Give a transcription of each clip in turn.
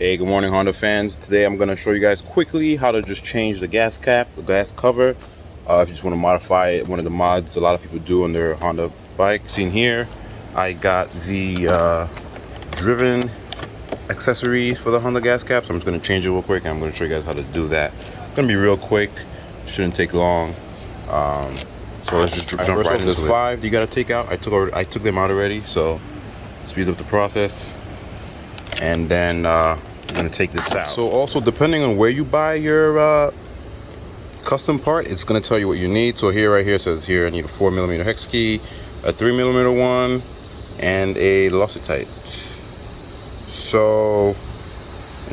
Hey, good morning, Honda fans. Today I'm going to show you guys quickly how to just change the gas cap, the gas cover. If you just want to modify it, one of the mods a lot of people do on their Honda bike. Seen here, I got the driven accessories for the Honda gas cap. So I'm just going to change it real quick, and I'm going to show you guys how to do that. It's going to be real quick. Shouldn't take long. So let's just jump right into it. There's 5 you got to take out. I took them out already, so speeds up the process. And then I'm gonna take this out. So also, depending on where you buy your custom part, it's gonna tell you what you need. So here, right here, it says here I need a 4mm hex key, a 3mm one, and a Loctite. So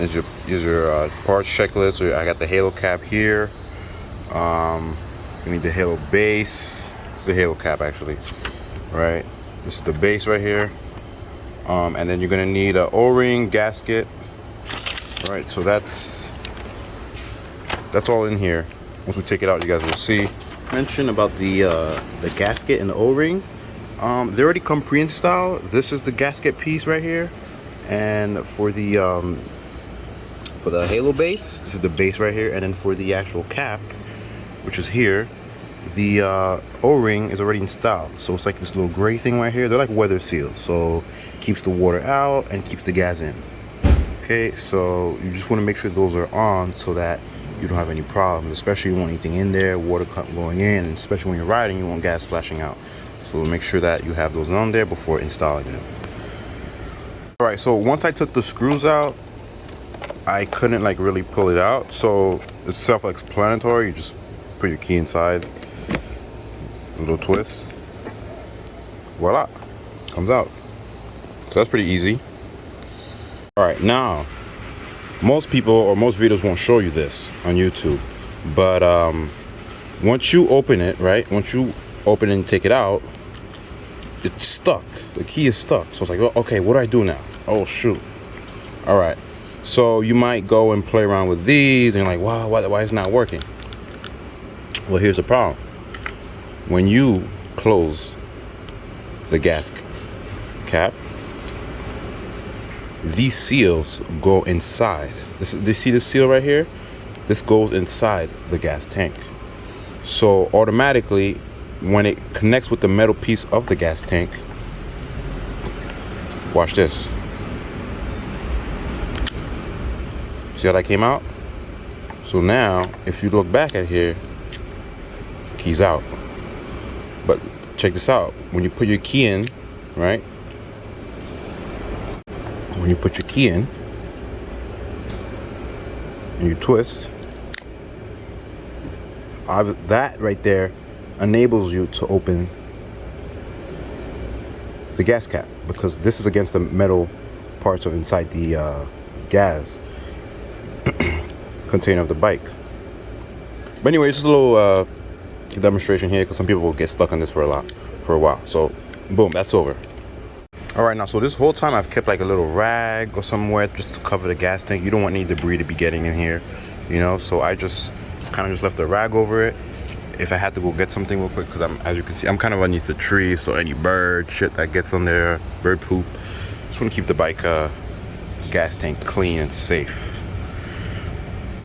here's your parts checklist. I got the halo cap here. You need the halo base. It's the halo cap actually, right? This is the base right here. And then you're gonna need an O-ring gasket. All right, so that's all in here. Once we take it out, you guys will see. Mention about the gasket and the O-ring. They already come pre-installed. This is the gasket piece right here, and for the halo base, this is the base right here, and then for the actual cap, which is here, the O-ring is already installed. So it's like this little gray thing right here. They're like weather seals, so keeps the water out and keeps the gas in. Okay, so you just want to make sure those are on so that you don't have any problems, especially you want anything in there, water going in, and especially when you're riding, you want gas splashing out. So make sure that you have those on there before installing them. All right, so once I took the screws out, I couldn't like really pull it out, so it's self-explanatory. You just put your key inside, a little twist, voila, comes out. So that's pretty easy. All right, now most people or most videos won't show you this on YouTube, but once you open it, right, once you open it and take it out, it's stuck. The key is stuck. So it's like, okay, what do I do now? Oh shoot. All right, so you might go and play around with these and you're like, wow, why is it not working? Well, here's the problem. When you close the gas cap, these seals go inside. This see this seal right here? This goes inside the gas tank. So automatically, when it connects with the metal piece of the gas tank, watch this. See how that came out? So now, if you look back at here, key's out. But check this out. When you put your key in, right? When you put your key in and you twist, that right there enables you to open the gas cap, because this is against the metal parts of inside the gas container of the bike. But anyway, it's just a little demonstration here, because some people will get stuck on this for a while. So boom, that's over. All right, now, so this whole time I've kept like a little rag or somewhere just to cover the gas tank. You don't want any debris to be getting in here, you know, so I just kind of just left a rag over it if I had to go get something real quick, because as you can see, I'm kind of underneath the tree, so any bird shit that gets on there, bird poop, just want to keep the bike gas tank clean and safe.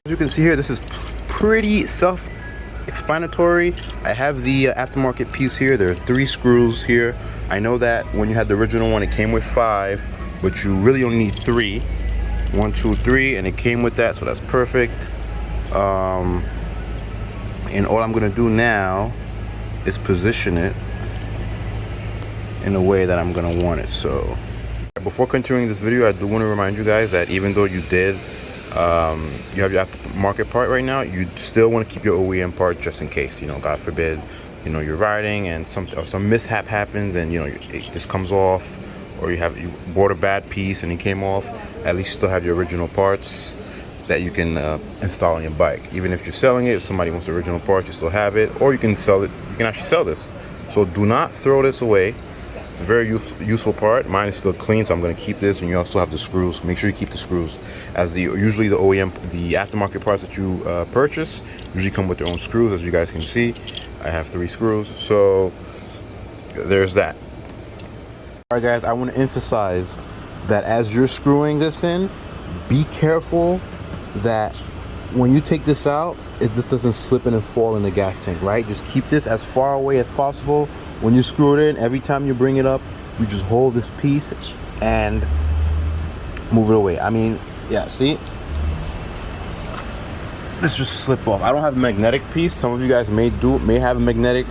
As you can see here, this is pretty self-explanatory. I have the aftermarket piece here. There are 3 screws here. I know that when you had the original one, it came with 5, but you really only need 3. 1, 2, 3, and it came with that, so that's perfect. And all I'm gonna do now is position it in a way that I'm gonna want it. So before continuing this video, I do want to remind you guys that even though you did you have your aftermarket part right now, you still want to keep your OEM part just in case, you know, God forbid, you know, you're riding and some mishap happens and, you know, this comes off, or you bought a bad piece and it came off. At least you still have your original parts that you can install on your bike. Even if you're selling it, if somebody wants the original parts, you still have it, or you can sell it. You can actually sell this. So do not throw this away. It's a very useful part. Mine is still clean, so I'm going to keep this. And you also have the screws. Make sure you keep the screws, as usually the OEM, the aftermarket parts that you purchase usually come with their own screws. As you guys can see, I have 3 screws. So there's that. All right, guys, I want to emphasize that as you're screwing this in, be careful that when you take this out, it just doesn't slip in and fall in the gas tank, right? Just keep this as far away as possible. When you screw it in, every time you bring it up, you just hold this piece and move it away. I mean, yeah, see? This just slip off. I don't have a magnetic piece. Some of you guys may have a magnetic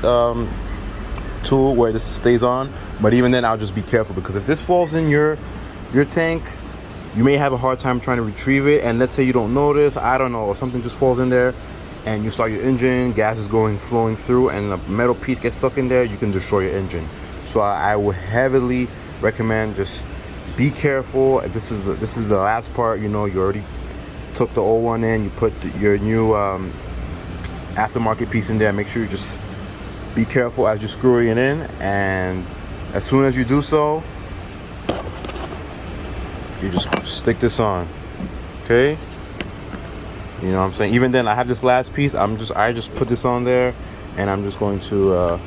tool where this stays on, but even then I'll just be careful, because if this falls in your tank, you may have a hard time trying to retrieve it. And let's say you don't notice, I don't know, or something just falls in there and you start your engine, gas is flowing through, and a metal piece gets stuck in there, you can destroy your engine. So I would heavily recommend just be careful. If this is the last part, you know, you already took the old one in, you put your new aftermarket piece in there. Make sure you just be careful as you're screwing it in, and as soon as you do so, you just stick this on, okay? You know what I'm saying? Even then, I have this last piece. I just put this on there, and I'm just going to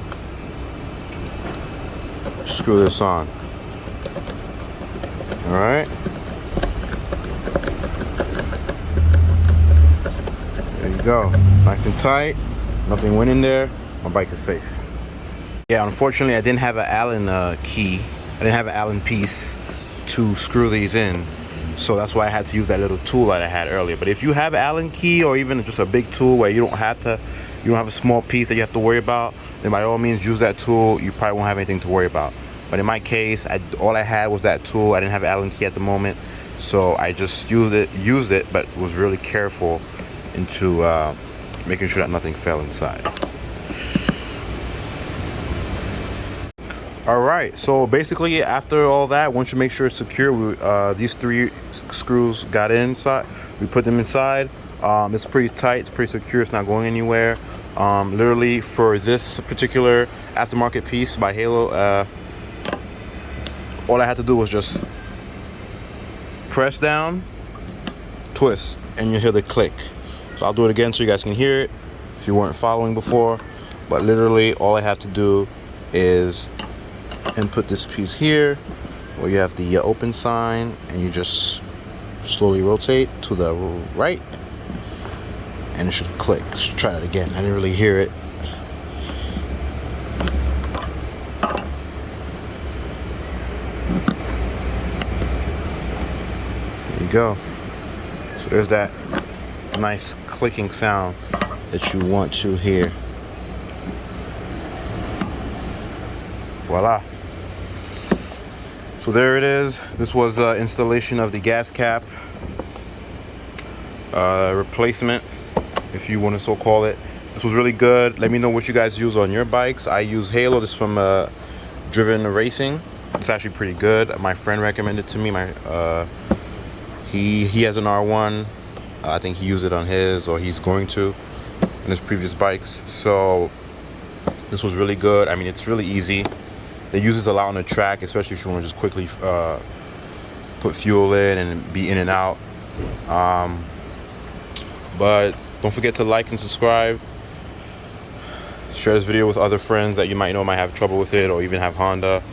screw this on. All right. There you go. Nice and tight. Nothing went in there. My bike is safe. Yeah, unfortunately, I didn't have an Allen key. I didn't have an Allen piece to screw these in, so that's why I had to use that little tool that I had earlier. But if you have an Allen key, or even just a big tool where you don't have a small piece that you have to worry about, then by all means use that tool. You probably won't have anything to worry about. But in my case, all I had was that tool. I didn't have an Allen key at the moment, so I just used it, but was really careful into making sure that nothing fell inside. All right, so basically after all that, once you make sure it's secure, these 3 screws got inside. We put them inside. It's pretty tight, it's pretty secure, it's not going anywhere. Literally for this particular aftermarket piece by Halo, all I had to do was just press down, twist, and you hear the click. So I'll do it again so you guys can hear it if you weren't following before. But literally all I have to do is input this piece here where you have the open sign, and you just slowly rotate to the right, and it should click. Let's try that again. I didn't really hear it. There you go. So there's that nice clicking sound that you want to hear. Voila. So there it is. This was installation of the gas cap replacement, if you want to so call it. This was really good. Let me know what you guys use on your bikes. I use Halo. This is from Driven Racing. It's actually pretty good. My friend recommended it to me. He has an R1. I think he used it on his, or he's going to, in his previous bikes. So this was really good. I mean, it's really easy. It uses a lot on the track, especially if you want to just quickly put fuel in and be in and out. But don't forget to like and subscribe. Share this video with other friends that you might know might have trouble with it, or even have Honda.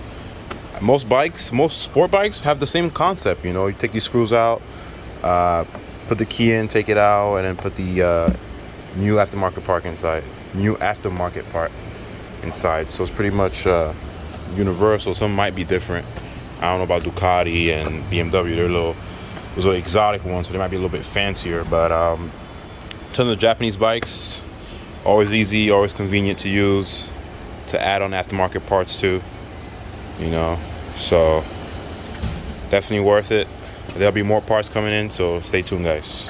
Most sport bikes have the same concept. You know, you take these screws out, put the key in, take it out, and then put the new aftermarket part inside. So it's pretty much universal. Some might be different. I don't know about Ducati and BMW. They're those little exotic ones, so they might be a little bit fancier. But ton of Japanese bikes, always easy, always convenient to use, to add on aftermarket parts too. You know, so definitely worth it. There'll be more parts coming in, so stay tuned, guys.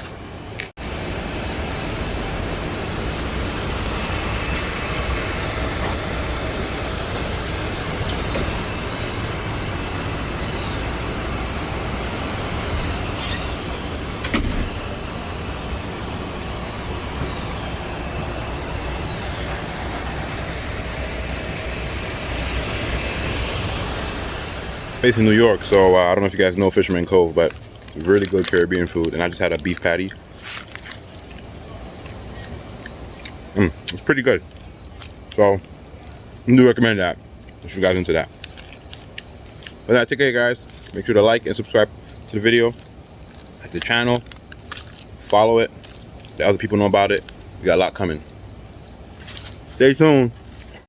Based in New York, so I don't know if you guys know Fisherman Cove, but really good Caribbean food. And I just had a beef patty. It's pretty good. So I do recommend that if you guys into that. But that's okay, guys. Make sure to like and subscribe to the video. like the channel, follow it, let other people know about it. We got a lot coming. Stay tuned.